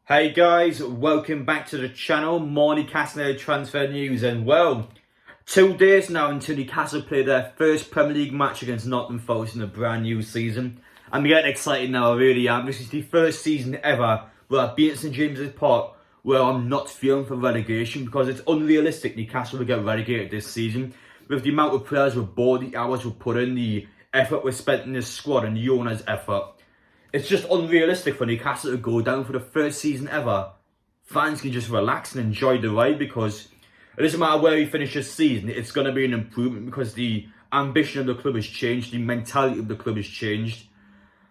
Hey guys, welcome back to the channel. More Newcastle United transfer news, and well, 2 days now until Newcastle play their first Premier League match against Nottingham Forest in a brand new season. I'm getting excited now, I really am. This is the first season ever where I've been at St James's Park where I'm not feeling for relegation, because it's unrealistic Newcastle will get relegated this season. With the amount of players we're bought, the hours we've put in, the effort we're spent in this squad and the owner's effort. It's just unrealistic for Newcastle to go down for the first season ever. Fans can just relax and enjoy the ride, because it doesn't matter where we finish this season, it's going to be an improvement because the ambition of the club has changed, the mentality of the club has changed.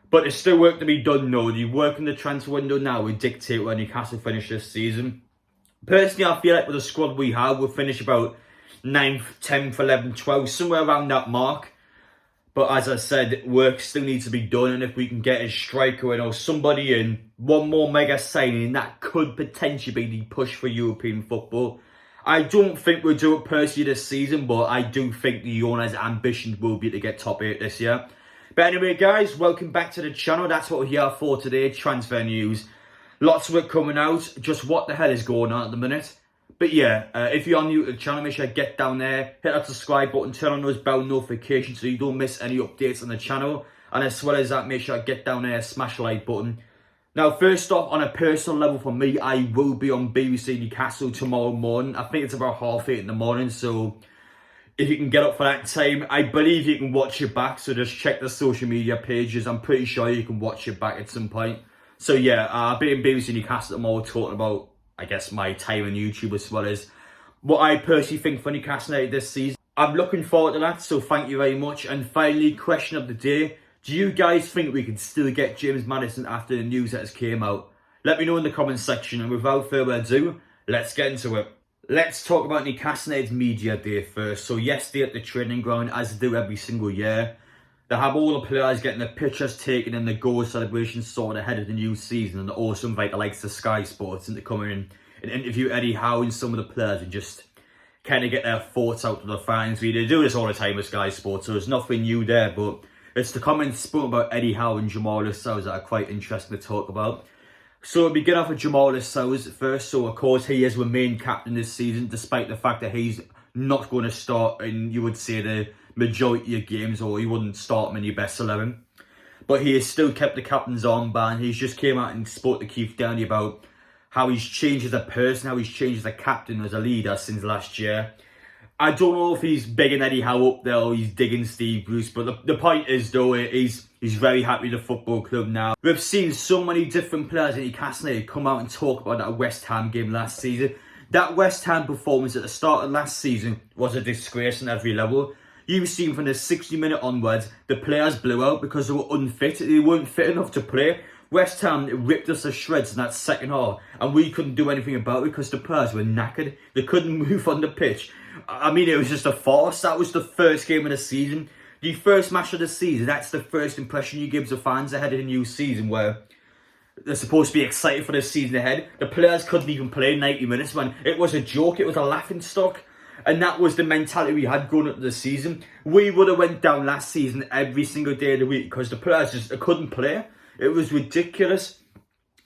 But there's still work to be done now. The work in the transfer window now will dictate where Newcastle finish this season. Personally, I feel like with the squad we have, we'll finish about 9th, 10th, 11th, 12th, somewhere around that mark. But as I said, work still needs to be done, and if we can get a striker in or somebody in, one more mega signing, that could potentially be the push for European football. I don't think we'll do it personally this season, but I do think the owner's ambition will be to get top 8 this year. But anyway guys, welcome back to the channel. That's what we're here for today, transfer news. Lots of it coming out, just what the hell is going on at the minute. But yeah, if you're new to the channel, make sure you get down there, hit that subscribe button, turn on those bell notifications so you don't miss any updates on the channel. And as well as that, make sure you get down there, smash the like button. Now, first off, on a personal level for me, I will be on BBC Newcastle tomorrow morning. I think it's about 8:30 in the morning, so if you can get up for that time, I believe you can watch it back. So just check the social media pages. I'm pretty sure you can watch it back at some point. So yeah, I'll be in BBC Newcastle tomorrow talking about, I guess, my time on YouTube, as well as what I personally think for Newcastle United this season. I'm looking forward to that, so thank you very much. And finally, question of the day. Do you guys think we can still get James Madison after the news that has came out? Let me know in the comments section, and without further ado, let's get into it. Let's talk about Newcastle United's media day first. So yesterday at the training ground, as they do every single year, they have all the players getting their pictures taken and the goal celebrations sorted ahead of the new season, and they also invite the likes of Sky Sports into coming in and interview Eddie Howe and some of the players and just kind of get their thoughts out to the fans. They do this all the time with Sky Sports, so there's nothing new there, but it's the comments spoken about Eddie Howe and Jamal Lascelles that are quite interesting to talk about. So we begin off with Jamal Lascelles first. So of course he is the main captain this season, despite the fact that he's not going to start in, you would say, the majority of games, or he wouldn't start him in your best 11. But he has still kept the captain's armband. He's just came out and spoke to Keith Downey about how he's changed as a person, how he's changed as a captain, as a leader since last year. I don't know if he's bigging Eddie Howe up there or he's digging Steve Bruce, but the point is though, he's very happy with the football club now. We've seen so many different players at Newcastle United come out and talk about that West Ham game last season. That West Ham performance at the start of last season was a disgrace on every level. You've seen from the 60-minute onwards, the players blew out because they were unfit. They weren't fit enough to play. West Ham ripped us to shreds in that second half, and we couldn't do anything about it because the players were knackered. They couldn't move on the pitch. I mean, it was just a farce. That was the first game of the season. The first match of the season, that's the first impression you give the fans ahead of the new season, where they're supposed to be excited for the season ahead. The players couldn't even play 90 minutes, man. It was a joke. It was a laughing stock. And that was the mentality we had going into the season. We would have went down last season every single day of the week because the players just couldn't play. It was ridiculous.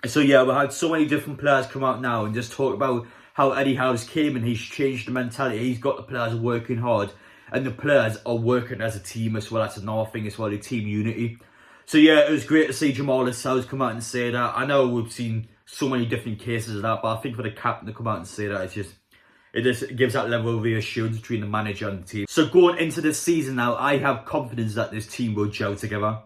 So yeah, we had so many different players come out now and just talk about how Eddie Howe's came and he's changed the mentality. He's got the players working hard, and the players are working as a team as well. That's another thing as well, the team unity. So yeah, it was great to see Jamal Lascelles come out and say that. I know we've seen so many different cases of that, but I think for the captain to come out and say that, it just gives that level of reassurance between the manager and the team. So going into this season now, I have confidence that this team will gel together.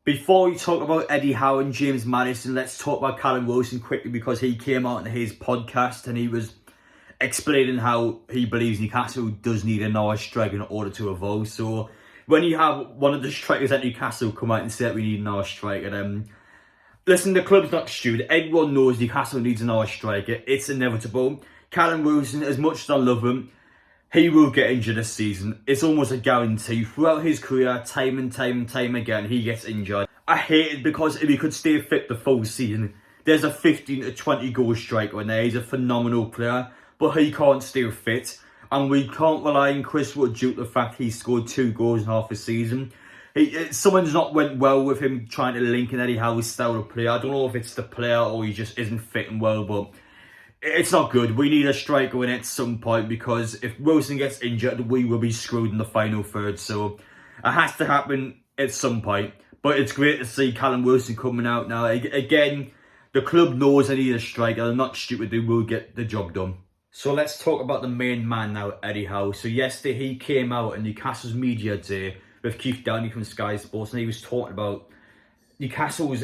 Before we talk about Eddie Howe and James Madison, let's talk about Callum Wilson quickly, because he came out in his podcast and he was explaining how he believes Newcastle does need another striker in order to evolve. So when you have one of the strikers at Newcastle come out and say that we need another striker, listen, the club's not stupid. Everyone knows Newcastle needs another striker. It's inevitable. Callum Wilson, as much as I love him, he will get injured this season. It's almost a guarantee. Throughout his career, time and time again, he gets injured. I hate it because if he could stay fit the full season, there's a 15 to 20 goal striker in there. He's a phenomenal player, but he can't stay fit. And we can't rely on Chris Wood due to the fact he scored 2 goals in half a season. Someone's not went well with him trying to link in Eddie Howe's style of play. I don't know if it's the player or he just isn't fitting well, but it's not good. We need a striker in at some point, because if Wilson gets injured, we will be screwed in the final third. So it has to happen at some point. But it's great to see Callum Wilson coming out now. Again, the club knows they need a striker. They're not stupid. They will get the job done. So let's talk about the main man now, Eddie Howe. So yesterday he came out in Newcastle's Media Day with Keith Downey from Sky Sports, and he was talking about Newcastle's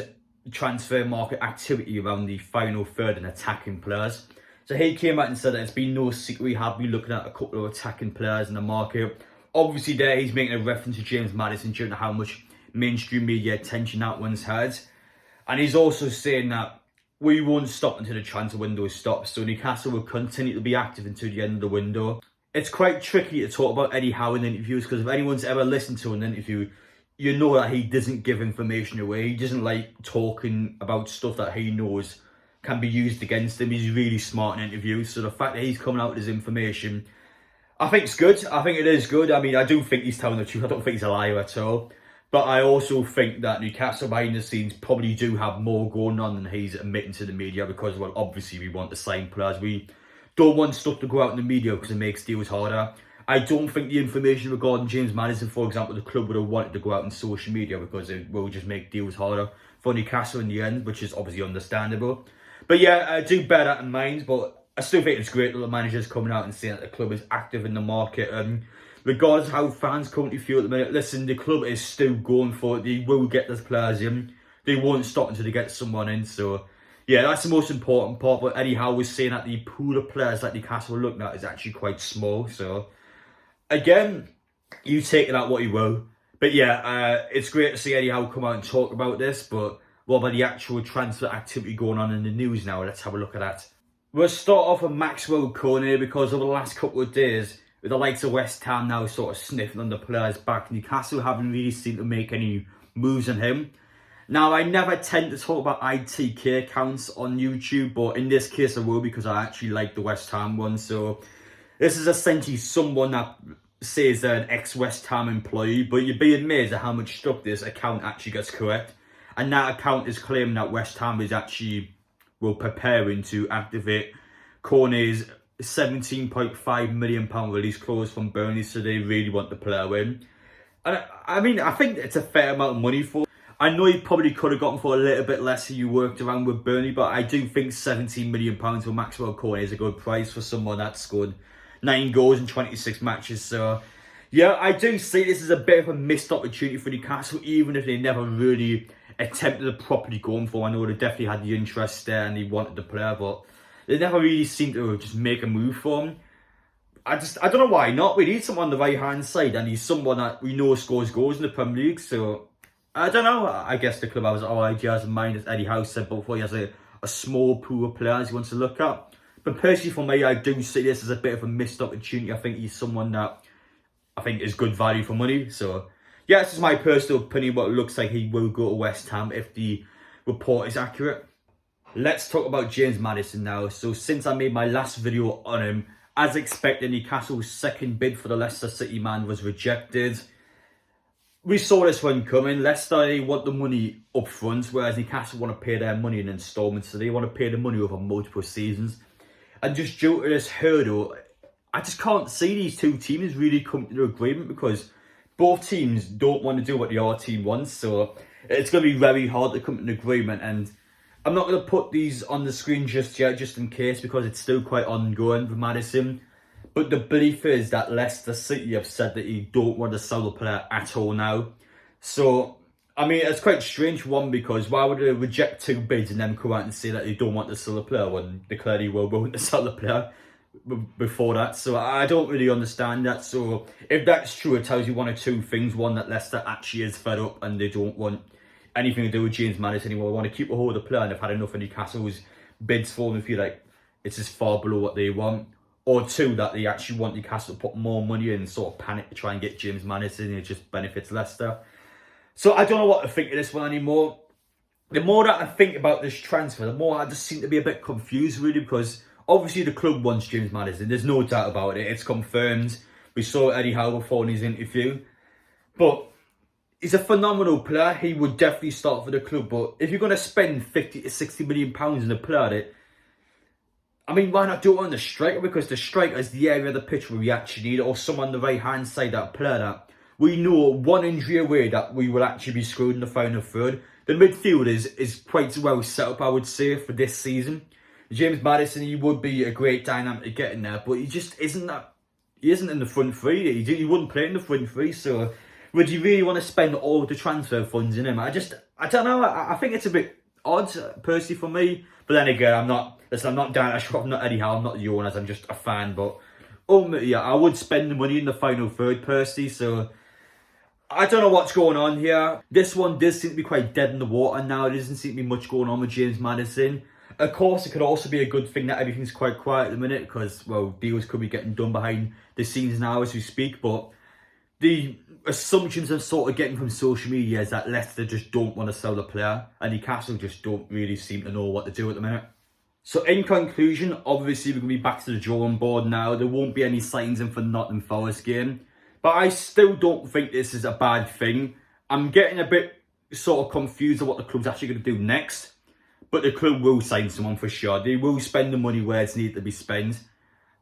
transfer market activity around the final third and attacking players. So he came out and said that it's been no secret we have been looking at a couple of attacking players in the market. Obviously there he's making a reference to James Maddison due to how much mainstream media attention that one's had. And he's also saying that we won't stop until the transfer window stops, so Newcastle will continue to be active until the end of the window. It's quite tricky to talk about Eddie Howe in interviews, because if anyone's ever listened to an interview, you know that he doesn't give information away. He doesn't like talking about stuff that he knows can be used against him. He's really smart in interviews, so the fact that he's coming out with his information, I think it's good. I think it is good. I mean, I do think he's telling the truth. I don't think he's a liar at all. But I also think that Newcastle behind the scenes probably do have more going on than he's admitting to the media, because, well, obviously we want to sign players. We don't want stuff to go out in the media because it makes deals harder. I don't think the information regarding James Madison, for example, the club would have wanted to go out on social media, because it will just make deals harder for Newcastle in the end, which is obviously understandable. But yeah, I do bear that in mind, but I still think it's great that the manager's coming out and saying that the club is active in the market. Regardless of how fans currently feel at the minute, listen, the club is still going for it. They will get the players in. They won't stop until they get someone in. So, yeah, that's the most important part. But Eddie Howe was saying that the pool of players that Newcastle are looking at is actually quite small. So, again, you take it at what you will. But yeah, it's great to see Eddie Howe come out and talk about this. But what about the actual transfer activity going on in the news now? Let's have a look at that. We'll start off with Maxwell corner, because over the last couple of days, with the likes of West Ham now sort of sniffing on the players back, Newcastle haven't really seemed to make any moves on him. Now, I never tend to talk about ITK accounts on YouTube, but in this case I will, because I actually like the West Ham one. So this is essentially someone that says they're an ex-West Ham employee, but you'd be amazed at how much stuff this account actually gets correct. And that account is claiming that West Ham is actually, well, preparing to activate Cornet's £17.5 million release clause from Burnley, so they really want the player in. And I mean, I think it's a fair amount of money for. I know he probably could have gotten for a little bit less if you worked around with Burnley, but I do think £17 million for Maxwell Cornet is a good price for someone that's scored 9 goals in 26 matches. So yeah, I do see this as a bit of a missed opportunity for Newcastle, even if they never really attempted to properly go for. I know they definitely had the interest there and they wanted the player, but they never really seem to just make a move for him. I don't know why not. We need someone on the right hand side, and he's someone that we know scores goals in the Premier League. So I don't know. I guess the club has all ideas in mind, as Eddie Howe said before. He has a small pool of players he wants to look at. But personally, for me, I do see this as a bit of a missed opportunity. I think he's someone that I think is good value for money. So yeah, this is my personal opinion, but it looks like he will go to West Ham if the report is accurate. Let's talk about James Maddison now. So since I made my last video on him, as expected, Newcastle's second bid for the Leicester City man was rejected. We saw this one coming. Leicester, they want the money up front, whereas Newcastle want to pay their money in instalments. So they want to pay the money over multiple seasons. And just due to this hurdle, I just can't see these two teams really come to an agreement, because both teams don't want to do what the other team wants. So it's going to be very hard to come to an agreement. And I'm not going to put these on the screen just yet, just in case, because it's still quite ongoing with Madison. But the belief is that Leicester City have said that they don't want to sell the player at all now. So, I mean, it's quite strange, one, because why would they reject 2 bids and then come out and say that they don't want to sell the player when they clearly were willing to sell the player before that? So I don't really understand that. So if that's true, it tells you one or two things. One, that Leicester actually is fed up and they don't want anything to do with James Madison anymore. They want to keep a hold of the player, and they've had enough of Newcastle's bids for them. If feel like it's just far below what they want. Or 2, that they actually want Newcastle to put more money in and sort of panic to try and get James Madison, and it just benefits Leicester. So I don't know what to think of this one anymore. The more that I think about this transfer, the more I just seem to be a bit confused, really, because obviously the club wants James Madison. There's no doubt about it. It's confirmed. We saw Eddie Howe before in his interview. But he's a phenomenal player. He would definitely start for the club. But if you're going to spend 50 to 60 million pounds on a player, I mean, why not do it on the striker? Because the striker is the area of the pitch where we actually need it, or someone on the right hand side, that player that we know one injury away that we will actually be screwed in the final third. The midfield is quite well set up, I would say, for this season. James Maddison, he would be a great dynamic to get in there, but he just isn't that. He isn't in the front three. He wouldn't play in the front three. So, would you really want to spend all the transfer funds in him? I don't know. I think it's a bit odd, personally, for me. But then again, I'm not Dan Ashcroft, I'm not Eddie Howe, I'm not the owners. I'm just a fan. But ultimately, yeah, I would spend the money in the final third, personally. So, I don't know what's going on here. This one does seem to be quite dead in the water now. There doesn't seem to be much going on with James Madison. Of course, it could also be a good thing that everything's quite quiet at the minute because, well, deals could be getting done behind the scenes now as we speak. But the assumptions I'm sort of getting from social media is that Leicester just don't want to sell the player and Newcastle just don't really seem to know what to do at the minute. So in conclusion, obviously we're going to be back to the drawing board now. There won't be any signs in for Nottingham Forest game. But I still don't think this is a bad thing. I'm getting a bit sort of confused of what the club's actually going to do next. But the club will sign someone for sure. They will spend the money where it's needed to be spent.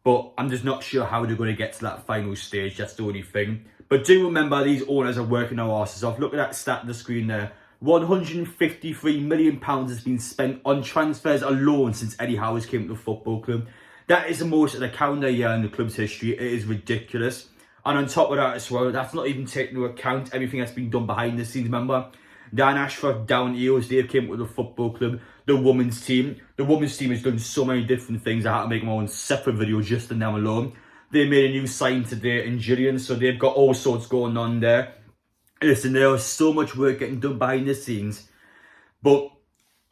But I'm just not sure how they're going to get to that final stage. That's the only thing. But do remember, these owners are working their arses off. Look at that stat on the screen there. £153 million has been spent on transfers alone since Eddie Howe came to the football club. That is the most in a calendar year in the club's history. It is ridiculous. And on top of that as well, that's not even taking into account everything that's been done behind the scenes. Remember, Dan Ashford, down Eels, they came to the football club. The women's team. The women's team has done so many different things. I had to make my own separate video just on them alone. They made a new sign today in Gillian, so they've got all sorts going on there. Listen, there is so much work getting done behind the scenes. But,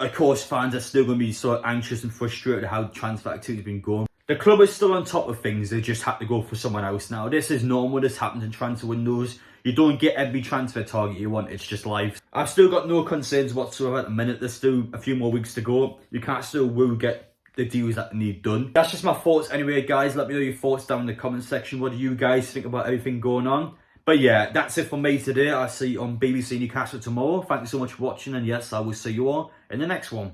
of course, fans are still going to be so anxious and frustrated at how transfer activity has been going. The club is still on top of things. They just have to go for someone else now. This is normal. This happens in transfer windows. You don't get every transfer target you want. It's just life. I've still got no concerns whatsoever at the minute. There's still a few more weeks to go. You can't still will get the deals that they need done. That's just my thoughts anyway, guys. Let me know your thoughts down in the comment section. What do you guys think about everything going on? But yeah, that's it for me today. I'll see you on BBC Newcastle tomorrow. Thank you so much for watching. And yes, I will see you all in the next one.